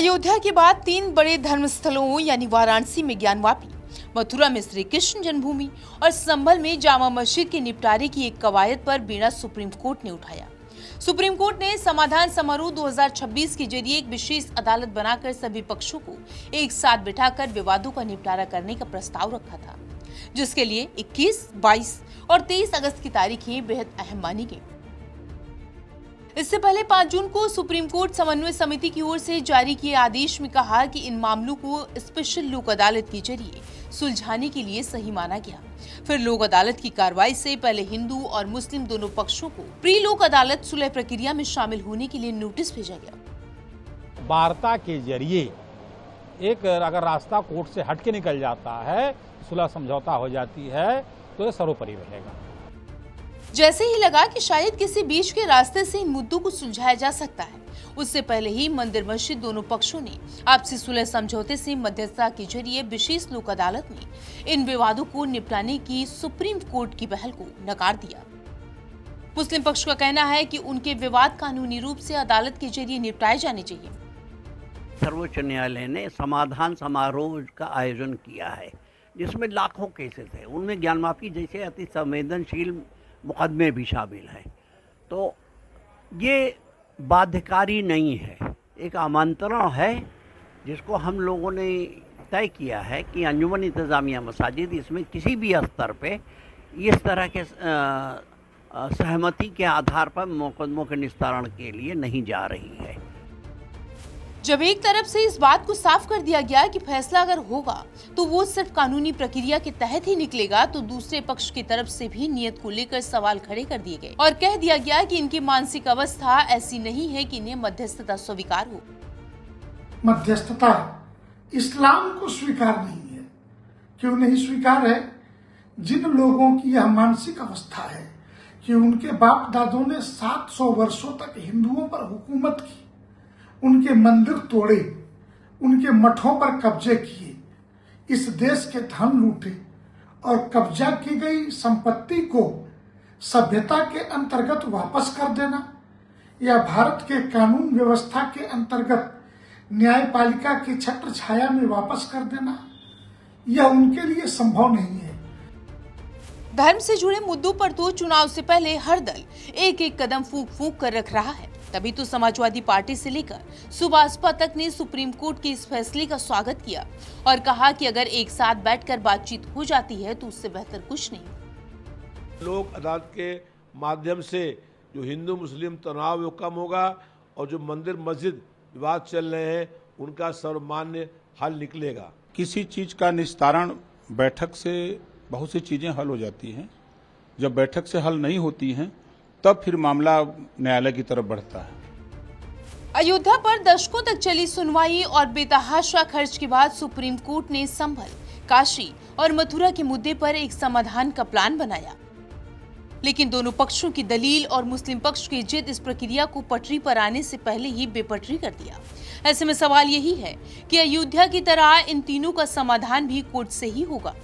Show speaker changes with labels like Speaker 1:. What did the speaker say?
Speaker 1: अयोध्या के बाद 3 बड़े धर्मस्थलों यानी वाराणसी में ज्ञानवापी, मथुरा में श्री कृष्ण जन्मभूमि और संभल में जामा मस्जिद के निपटारे की एक कवायद पर बीड़ा सुप्रीम कोर्ट ने उठाया। सुप्रीम कोर्ट ने समाधान समारोह 2026 के जरिए एक विशेष अदालत बनाकर सभी पक्षों को एक साथ बिठाकर विवादों का निपटारा करने का प्रस्ताव रखा था, जिसके लिए 21, 22 और 23 अगस्त की तारीखें बेहद अहम मानी गई। इससे पहले 5 जून को सुप्रीम कोर्ट समन्वय समिति की ओर से जारी किए आदेश में कहा कि इन मामलों को स्पेशल लोक अदालत के जरिए सुलझाने के लिए सही माना गया। फिर लोक अदालत की कार्रवाई से पहले हिंदू और मुस्लिम दोनों पक्षों को प्री लोक अदालत सुलह प्रक्रिया में शामिल होने के लिए नोटिस भेजा गया।
Speaker 2: वार्ता के जरिए एक अगर रास्ता कोर्ट से हट के निकल जाता है, सुलह समझौता हो जाती है, तो ये सर्वोपरि रहेगा।
Speaker 1: जैसे ही लगा कि शायद किसी बीच के रास्ते से इन मुद्दों को सुलझाया जा सकता है, उससे पहले ही मंदिर मस्जिद दोनों पक्षों ने आपसी सुलह समझौते से मध्यस्थता के जरिए विशेष लोक अदालत में इन विवादों को निपटाने की सुप्रीम कोर्ट की पहल को नकार दिया। मुस्लिम पक्ष का कहना है कि उनके विवाद कानूनी रूप से अदालत के जरिए निपटाए जाने चाहिए।
Speaker 3: सर्वोच्च न्यायालय ने समाधान समारोह का आयोजन किया है, जिसमें लाखों केसेस है, उनमें ज्ञानवापी जैसे अति संवेदनशील मुकदमे भी शामिल हैं। तो ये बाध्यकारी नहीं है, एक आमंत्रण है जिसको हम लोगों ने तय किया है कि अंजुमन इंतज़ामिया मसाजिद इसमें किसी भी स्तर पे इस तरह के सहमति के आधार पर मुकदमों के निस्तारण के लिए नहीं जा रही है।
Speaker 1: जब एक तरफ से इस बात को साफ कर दिया गया कि फैसला अगर होगा तो वो सिर्फ कानूनी प्रक्रिया के तहत ही निकलेगा, तो दूसरे पक्ष की तरफ से भी नियत को लेकर सवाल खड़े कर दिए गए और कह दिया गया कि इनकी मानसिक अवस्था ऐसी नहीं है कि इन्हें मध्यस्थता स्वीकार हो।
Speaker 4: मध्यस्थता इस्लाम को स्वीकार नहीं है। क्यों नहीं स्वीकार है? जिन लोगों की यह मानसिक अवस्था है कि उनके बाप दादों ने 700 वर्षों तक हिंदुओं पर हुकूमत की, उनके मंदिर तोड़े, उनके मठों पर कब्जे किए, इस देश के धन लूटे और कब्जा की गई संपत्ति को सभ्यता के अंतर्गत वापस कर देना या भारत के कानून व्यवस्था के अंतर्गत न्यायपालिका की छत्र छाया में वापस कर देना, यह उनके लिए संभव नहीं है।
Speaker 1: धर्म से जुड़े मुद्दों पर तो चुनाव से पहले हर दल एक एक कदम फूंक फूंक कर रख रहा है। तभी तो समाजवादी पार्टी से लेकर सुभाषपा तक ने सुप्रीम कोर्ट के इस फैसले का स्वागत किया और कहा कि अगर एक साथ बैठकर बातचीत हो जाती है तो उससे बेहतर कुछ नहीं।
Speaker 5: लोक अदालत के माध्यम से जो हिंदू मुस्लिम तनाव वो कम होगा और जो मंदिर मस्जिद विवाद चल रहे हैं उनका सर्वमान्य हल निकलेगा।
Speaker 6: किसी चीज का निस्तारण बैठक से बहुत सी चीजें हल हो जाती हैं। जब बैठक से हल नहीं होती हैं तब फिर मामला न्यायालय की तरफ बढ़ता है।
Speaker 1: अयोध्या पर दशकों तक चली सुनवाई और बेतहाशा खर्च के बाद सुप्रीम कोर्ट ने संभल, काशी और मथुरा के मुद्दे पर एक समाधान का प्लान बनाया, लेकिन दोनों पक्षों की दलील और मुस्लिम पक्ष की जिद इस प्रक्रिया को पटरी पर आने से पहले ही बेपटरी कर दिया। ऐसे में सवाल यही है कि अयोध्या की तरह इन तीनों का समाधान भी कोर्ट से ही होगा।